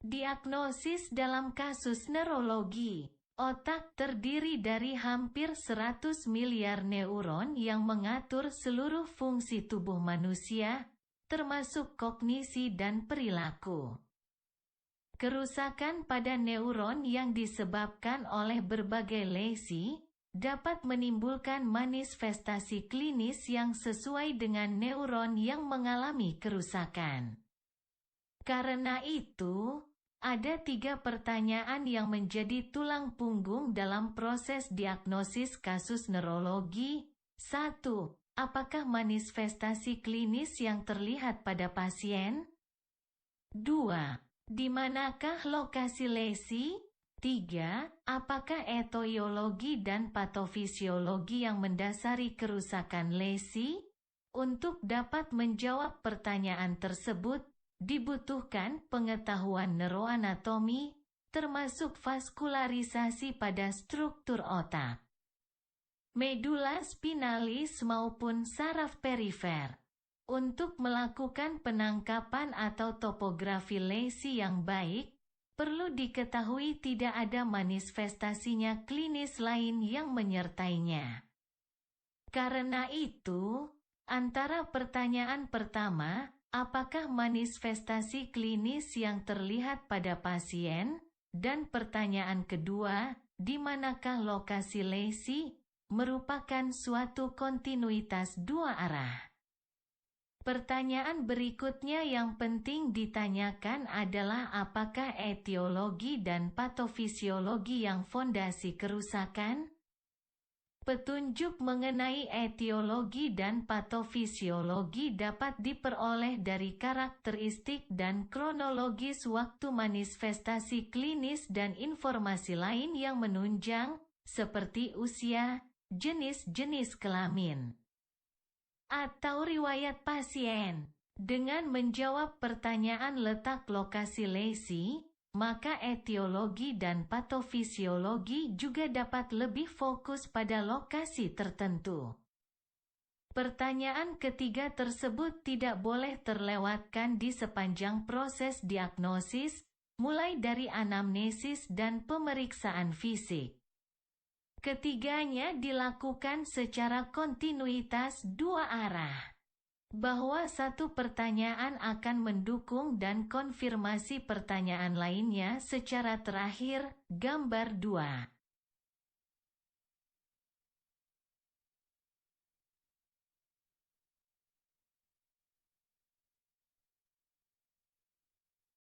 Diagnosis dalam kasus neurologi. Otak terdiri dari hampir 100 miliar neuron yang mengatur seluruh fungsi tubuh manusia, termasuk kognisi dan perilaku. Kerusakan pada neuron yang disebabkan oleh berbagai lesi dapat menimbulkan manifestasi klinis yang sesuai dengan neuron yang mengalami kerusakan. Karena itu, ada 3 pertanyaan yang menjadi tulang punggung dalam proses diagnosis kasus neurologi. 1. Apakah manifestasi klinis yang terlihat pada pasien? 2. Di manakah lokasi lesi? 3. Apakah etiologi dan patofisiologi yang mendasari kerusakan lesi? Untuk dapat menjawab pertanyaan tersebut, dibutuhkan pengetahuan neuroanatomi, termasuk vaskularisasi pada struktur otak, medula spinalis maupun saraf perifer. Untuk melakukan penangkapan atau topografi lesi yang baik, perlu diketahui tidak ada manifestasinya klinis lain yang menyertainya. Karena itu, antara pertanyaan pertama, apakah manifestasi klinis yang terlihat pada pasien, dan pertanyaan kedua, di manakah lokasi lesi, merupakan suatu kontinuitas 2 arah. Pertanyaan berikutnya yang penting ditanyakan adalah apakah etiologi dan patofisiologi yang fondasi kerusakan? Petunjuk mengenai etiologi dan patofisiologi dapat diperoleh dari karakteristik dan kronologis waktu manifestasi klinis dan informasi lain yang menunjang, seperti usia, jenis-jenis kelamin, atau riwayat pasien. Dengan menjawab pertanyaan letak lokasi lesi, maka etiologi dan patofisiologi juga dapat lebih fokus pada lokasi tertentu. Pertanyaan ketiga tersebut tidak boleh terlewatkan di sepanjang proses diagnosis, mulai dari anamnesis dan pemeriksaan fisik. Ketiganya dilakukan secara kontinuitas 2 arah. Bahwa satu pertanyaan akan mendukung dan konfirmasi pertanyaan lainnya secara terakhir. Gambar 2.